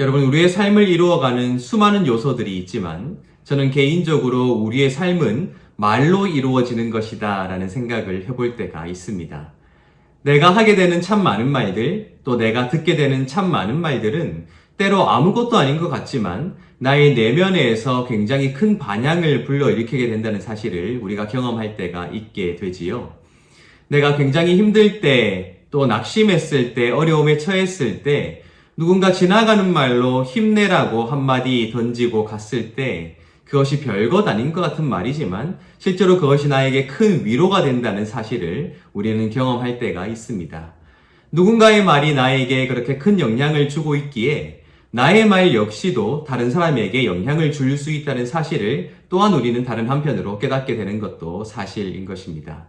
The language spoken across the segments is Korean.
여러분, 우리의 삶을 이루어가는 수많은 요소들이 있지만 저는 개인적으로 우리의 삶은 말로 이루어지는 것이다 라는 생각을 해볼 때가 있습니다. 내가 하게 되는 참 많은 말들, 또 내가 듣게 되는 참 많은 말들은 때로 아무것도 아닌 것 같지만 나의 내면에서 굉장히 큰 반향을 불러일으키게 된다는 사실을 우리가 경험할 때가 있게 되지요. 내가 굉장히 힘들 때, 또 낙심했을 때, 어려움에 처했을 때 누군가 지나가는 말로 힘내라고 한마디 던지고 갔을 때 그것이 별것 아닌 것 같은 말이지만 실제로 그것이 나에게 큰 위로가 된다는 사실을 우리는 경험할 때가 있습니다. 누군가의 말이 나에게 그렇게 큰 영향을 주고 있기에 나의 말 역시도 다른 사람에게 영향을 줄 수 있다는 사실을 또한 우리는 다른 한편으로 깨닫게 되는 것도 사실인 것입니다.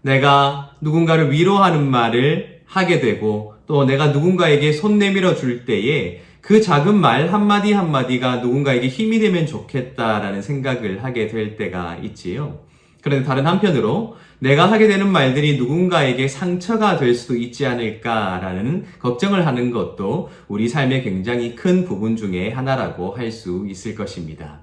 내가 누군가를 위로하는 말을 하게 되고 또 내가 누군가에게 손 내밀어 줄 때에 그 작은 말 한마디 한마디가 누군가에게 힘이 되면 좋겠다라는 생각을 하게 될 때가 있지요. 그런데 다른 한편으로 내가 하게 되는 말들이 누군가에게 상처가 될 수도 있지 않을까라는 걱정을 하는 것도 우리 삶의 굉장히 큰 부분 중에 하나라고 할 수 있을 것입니다.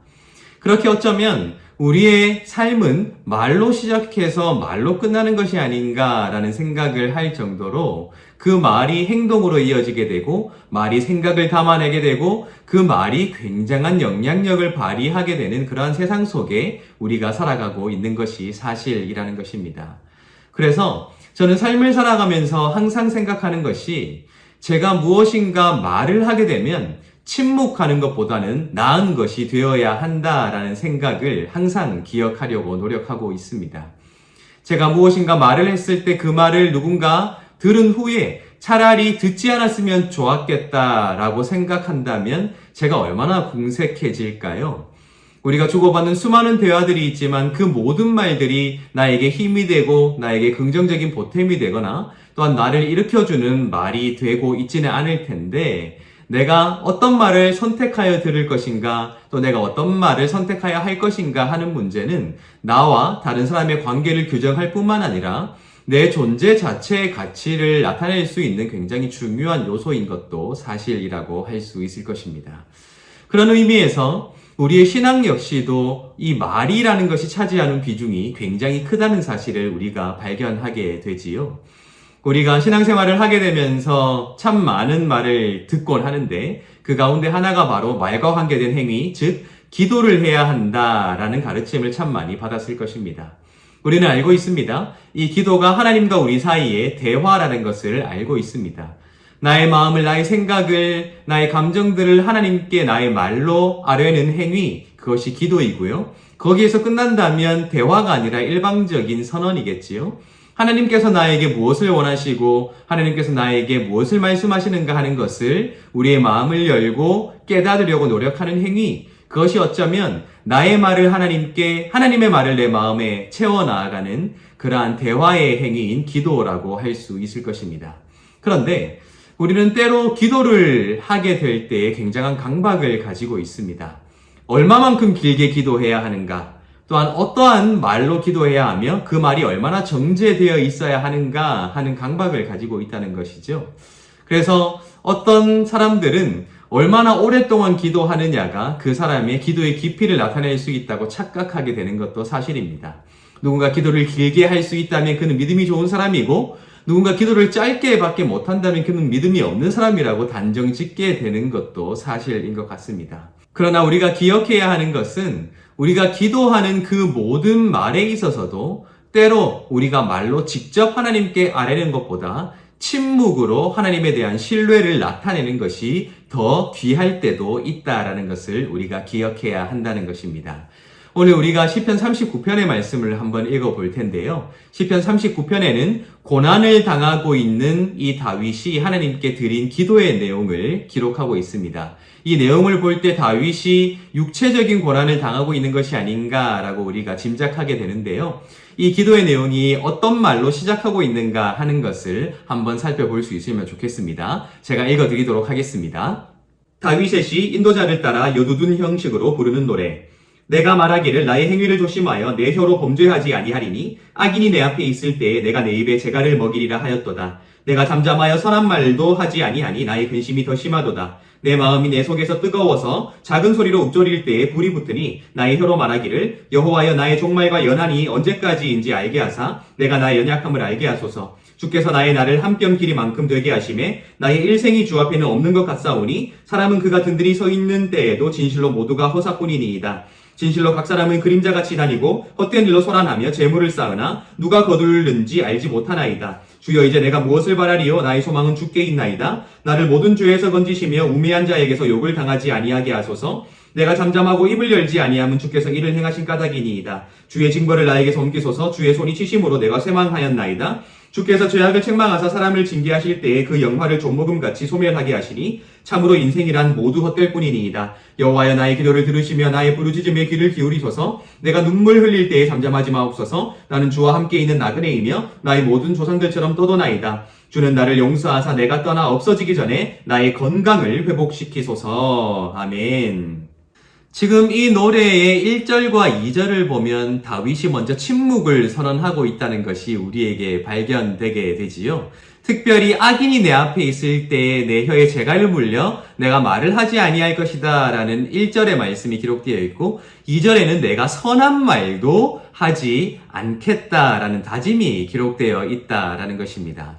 그렇게 어쩌면 우리의 삶은 말로 시작해서 말로 끝나는 것이 아닌가라는 생각을 할 정도로 그 말이 행동으로 이어지게 되고 말이 생각을 담아내게 되고 그 말이 굉장한 영향력을 발휘하게 되는 그러한 세상 속에 우리가 살아가고 있는 것이 사실이라는 것입니다. 그래서 저는 삶을 살아가면서 항상 생각하는 것이 제가 무엇인가 말을 하게 되면 침묵하는 것보다는 나은 것이 되어야 한다라는 생각을 항상 기억하려고 노력하고 있습니다. 제가 무엇인가 말을 했을 때 그 말을 누군가 들은 후에 차라리 듣지 않았으면 좋았겠다라고 생각한다면 제가 얼마나 궁색해질까요? 우리가 주고받는 수많은 대화들이 있지만 그 모든 말들이 나에게 힘이 되고 나에게 긍정적인 보탬이 되거나 또한 나를 일으켜주는 말이 되고 있지는 않을 텐데 내가 어떤 말을 선택하여 들을 것인가 또 내가 어떤 말을 선택하여 할 것인가 하는 문제는 나와 다른 사람의 관계를 규정할 뿐만 아니라 내 존재 자체의 가치를 나타낼 수 있는 굉장히 중요한 요소인 것도 사실이라고 할 수 있을 것입니다. 그런 의미에서 우리의 신앙 역시도 이 말이라는 것이 차지하는 비중이 굉장히 크다는 사실을 우리가 발견하게 되지요. 우리가 신앙생활을 하게 되면서 참 많은 말을 듣곤 하는데 그 가운데 하나가 바로 말과 관계된 행위, 즉 기도를 해야 한다라는 가르침을 참 많이 받았을 것입니다. 우리는 알고 있습니다. 이 기도가 하나님과 우리 사이의 대화라는 것을 알고 있습니다. 나의 마음을, 나의 생각을, 나의 감정들을 하나님께 나의 말로 아뢰는 행위, 그것이 기도이고요. 거기에서 끝난다면 대화가 아니라 일방적인 선언이겠지요. 하나님께서 나에게 무엇을 원하시고 하나님께서 나에게 무엇을 말씀하시는가 하는 것을 우리의 마음을 열고 깨닫으려고 노력하는 행위, 그것이 어쩌면 나의 말을 하나님께, 하나님의 말을 내 마음에 채워나가는 그러한 대화의 행위인 기도라고 할 수 있을 것입니다. 그런데 우리는 때로 기도를 하게 될 때에 굉장한 강박을 가지고 있습니다. 얼마만큼 길게 기도해야 하는가? 또한 어떠한 말로 기도해야 하며 그 말이 얼마나 정제되어 있어야 하는가 하는 강박을 가지고 있다는 것이죠. 그래서 어떤 사람들은 얼마나 오랫동안 기도하느냐가 그 사람의 기도의 깊이를 나타낼 수 있다고 착각하게 되는 것도 사실입니다. 누군가 기도를 길게 할 수 있다면 그는 믿음이 좋은 사람이고 누군가 기도를 짧게 밖에 못한다면 그는 믿음이 없는 사람이라고 단정 짓게 되는 것도 사실인 것 같습니다. 그러나 우리가 기억해야 하는 것은 우리가 기도하는 그 모든 말에 있어서도 때로 우리가 말로 직접 하나님께 아뢰는 것보다 침묵으로 하나님에 대한 신뢰를 나타내는 것이 더 귀할 때도 있다라는 것을 우리가 기억해야 한다는 것입니다. 오늘 우리가 시편 39편의 말씀을 한번 읽어볼 텐데요. 시편 39편에는 고난을 당하고 있는 이 다윗이 하나님께 드린 기도의 내용을 기록하고 있습니다. 이 내용을 볼 때 다윗이 육체적인 고난을 당하고 있는 것이 아닌가라고 우리가 짐작하게 되는데요. 이 기도의 내용이 어떤 말로 시작하고 있는가 하는 것을 한번 살펴볼 수 있으면 좋겠습니다. 제가 읽어드리도록 하겠습니다. 다윗의 시 인도자를 따라 여두둔 형식으로 부르는 노래. 내가 말하기를 나의 행위를 조심하여 내 혀로 범죄하지 아니하리니 악인이 내 앞에 있을 때에 내가 내 입에 재갈을 먹이리라 하였도다. 내가 잠잠하여 선한 말도 하지 아니하니 나의 근심이 더 심하도다. 내 마음이 내 속에서 뜨거워서 작은 소리로 읊조릴 때에 불이 붙으니 나의 혀로 말하기를 여호와여 나의 종말과 연한이 언제까지인지 알게 하사 내가 나의 연약함을 알게 하소서. 주께서 나의 날을 한 뼘 길이만큼 되게 하심에 나의 일생이 주 앞에는 없는 것 같사오니 사람은 그가 든든히 서 있는 때에도 진실로 모두가 허사뿐이니이다. 진실로 각 사람은 그림자같이 다니고 헛된 일로 소란하며 재물을 쌓으나 누가 거두는지 알지 못하나이다. 주여 이제 내가 무엇을 바라리요? 나의 소망은 주께 있나이다. 나를 모든 죄에서 건지시며 우매한 자에게서 욕을 당하지 아니하게 하소서. 내가 잠잠하고 입을 열지 아니하면 주께서 이를 행하신 까닭이니이다. 주의 징벌을 나에게서 옮기소서. 주의 손이 치심으로 내가 쇠망하였나이다. 주께서 죄악을 책망하사 사람을 징계하실 때에 그 영화를 조목음같이 소멸하게 하시니 참으로 인생이란 모두 헛될 뿐이니이다. 여호와여 나의 기도를 들으시며 나의 부르짖음에 귀를 기울이소서. 내가 눈물 흘릴 때에 잠잠하지 마옵소서. 나는 주와 함께 있는 나그네이며 나의 모든 조상들처럼 떠도나이다. 주는 나를 용서하사 내가 떠나 없어지기 전에 나의 건강을 회복시키소서. 아멘. 지금 이 노래의 1절과 2절을 보면 다윗이 먼저 침묵을 선언하고 있다는 것이 우리에게 발견되게 되지요. 특별히 악인이 내 앞에 있을 때에 내 혀에 재갈을 물려 내가 말을 하지 아니할 것이다 라는 1절의 말씀이 기록되어 있고 2절에는 내가 선한 말도 하지 않겠다라는 다짐이 기록되어 있다라는 것입니다.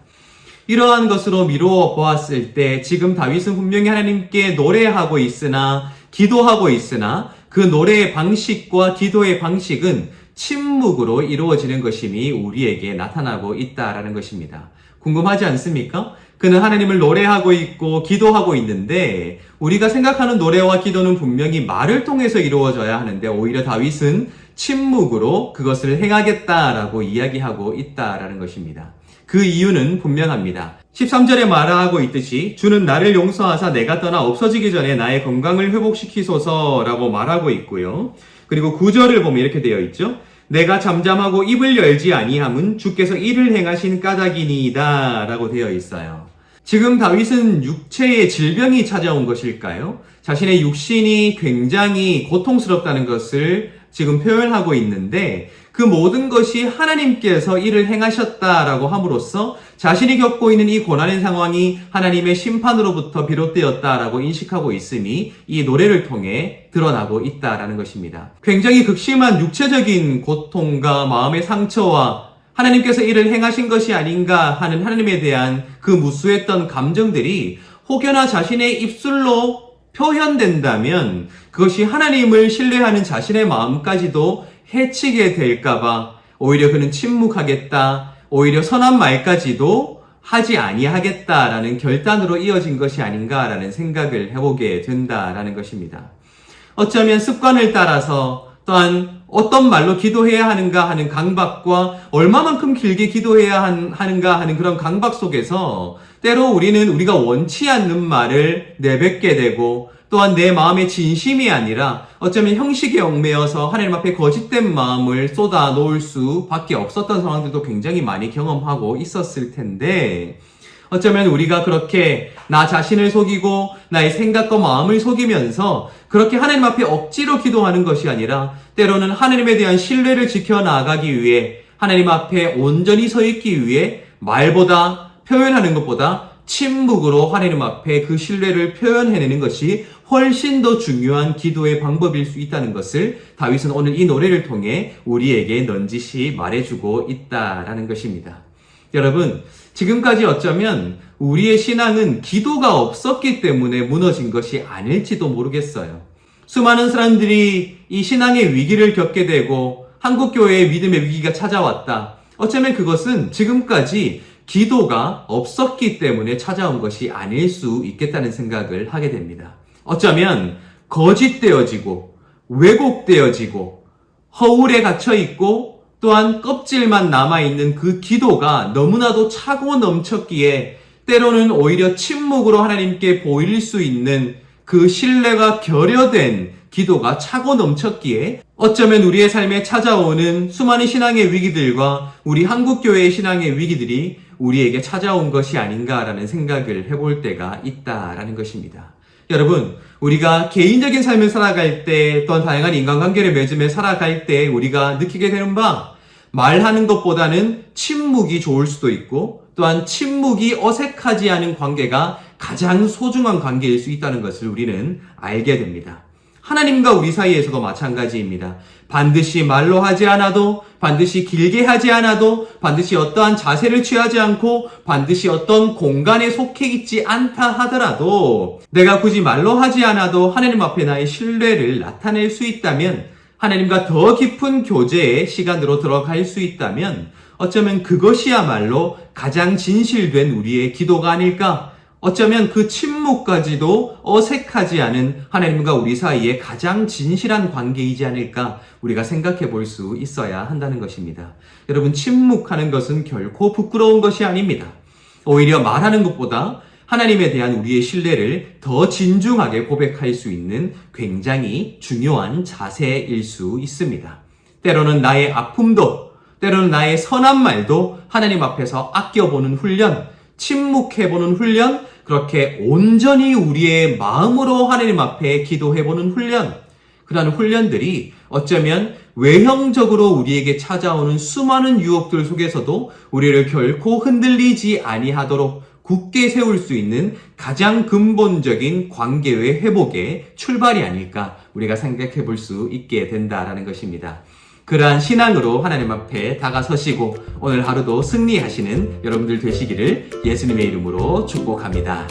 이러한 것으로 미루어 보았을 때 지금 다윗은 분명히 하나님께 노래하고 있으나 기도하고 있으나 그 노래의 방식과 기도의 방식은 침묵으로 이루어지는 것임이 우리에게 나타나고 있다라는 것입니다. 궁금하지 않습니까? 그는 하나님을 노래하고 있고 기도하고 있는데 우리가 생각하는 노래와 기도는 분명히 말을 통해서 이루어져야 하는데 오히려 다윗은 침묵으로 그것을 행하겠다라고 이야기하고 있다라는 것입니다. 그 이유는 분명합니다. 13절에 말하고 있듯이 주는 나를 용서하사 내가 떠나 없어지기 전에 나의 건강을 회복시키소서라고 말하고 있고요. 그리고 9절을 보면 이렇게 되어 있죠. 내가 잠잠하고 입을 열지 아니함은 주께서 이를 행하신 까닭이니이다 라고 되어 있어요. 지금 다윗은 육체의 질병이 찾아온 것일까요? 자신의 육신이 굉장히 고통스럽다는 것을 지금 표현하고 있는데 그 모든 것이 하나님께서 이를 행하셨다라고 함으로써 자신이 겪고 있는 이 고난의 상황이 하나님의 심판으로부터 비롯되었다라고 인식하고 있음이 이 노래를 통해 드러나고 있다라는 것입니다. 굉장히 극심한 육체적인 고통과 마음의 상처와 하나님께서 이를 행하신 것이 아닌가 하는 하나님에 대한 그 무수했던 감정들이 혹여나 자신의 입술로 표현된다면 그것이 하나님을 신뢰하는 자신의 마음까지도 해치게 될까봐 오히려 그는 침묵하겠다, 오히려 선한 말까지도 하지 아니하겠다라는 결단으로 이어진 것이 아닌가라는 생각을 해보게 된다라는 것입니다. 어쩌면 습관을 따라서 또한 어떤 말로 기도해야 하는가 하는 강박과 얼마만큼 길게 기도해야 하는가 하는 그런 강박 속에서 때로 우리는 우리가 원치 않는 말을 내뱉게 되고 또한 내 마음의 진심이 아니라 어쩌면 형식에 얽매여서 하나님 앞에 거짓된 마음을 쏟아 놓을 수밖에 없었던 상황들도 굉장히 많이 경험하고 있었을 텐데 어쩌면 우리가 그렇게 나 자신을 속이고 나의 생각과 마음을 속이면서 그렇게 하나님 앞에 억지로 기도하는 것이 아니라 때로는 하나님에 대한 신뢰를 지켜나가기 위해 하나님 앞에 온전히 서 있기 위해 말보다 표현하는 것보다 침묵으로 하나님 앞에 그 신뢰를 표현해내는 것이 훨씬 더 중요한 기도의 방법일 수 있다는 것을 다윗은 오늘 이 노래를 통해 우리에게 넌지시 말해주고 있다라는 것입니다. 여러분, 지금까지 어쩌면 우리의 신앙은 기도가 없었기 때문에 무너진 것이 아닐지도 모르겠어요. 수많은 사람들이 이 신앙의 위기를 겪게 되고 한국교회의 믿음의 위기가 찾아왔다. 어쩌면 그것은 지금까지 기도가 없었기 때문에 찾아온 것이 아닐 수 있겠다는 생각을 하게 됩니다. 어쩌면 거짓되어지고 왜곡되어지고 허울에 갇혀있고 또한 껍질만 남아있는 그 기도가 너무나도 차고 넘쳤기에 때로는 오히려 침묵으로 하나님께 보일 수 있는 그 신뢰가 결여된 기도가 차고 넘쳤기에 어쩌면 우리의 삶에 찾아오는 수많은 신앙의 위기들과 우리 한국교회의 신앙의 위기들이 우리에게 찾아온 것이 아닌가라는 생각을 해볼 때가 있다라는 것입니다. 여러분, 우리가 개인적인 삶을 살아갈 때 또한 다양한 인간관계를 맺으며 살아갈 때 우리가 느끼게 되는 바 말하는 것보다는 침묵이 좋을 수도 있고 또한 침묵이 어색하지 않은 관계가 가장 소중한 관계일 수 있다는 것을 우리는 알게 됩니다. 하나님과 우리 사이에서도 마찬가지입니다. 반드시 말로 하지 않아도, 반드시 길게 하지 않아도, 반드시 어떠한 자세를 취하지 않고, 반드시 어떤 공간에 속해 있지 않다 하더라도, 내가 굳이 말로 하지 않아도 하나님 앞에 나의 신뢰를 나타낼 수 있다면, 하나님과 더 깊은 교제의 시간으로 들어갈 수 있다면, 어쩌면 그것이야말로 가장 진실된 우리의 기도가 아닐까? 어쩌면 그 침묵까지도 어색하지 않은 하나님과 우리 사이의 가장 진실한 관계이지 않을까 우리가 생각해 볼 수 있어야 한다는 것입니다. 여러분, 침묵하는 것은 결코 부끄러운 것이 아닙니다. 오히려 말하는 것보다 하나님에 대한 우리의 신뢰를 더 진중하게 고백할 수 있는 굉장히 중요한 자세일 수 있습니다. 때로는 나의 아픔도, 때로는 나의 선한 말도 하나님 앞에서 아껴보는 훈련, 침묵해보는 훈련, 그렇게 온전히 우리의 마음으로 하나님 앞에 기도해보는 훈련, 그러한 훈련들이 어쩌면 외형적으로 우리에게 찾아오는 수많은 유혹들 속에서도 우리를 결코 흔들리지 아니하도록 굳게 세울 수 있는 가장 근본적인 관계의 회복의 출발이 아닐까 우리가 생각해 볼 수 있게 된다라는 것입니다. 그러한 신앙으로 하나님 앞에 다가서시고 오늘 하루도 승리하시는 여러분들 되시기를 예수님의 이름으로 축복합니다.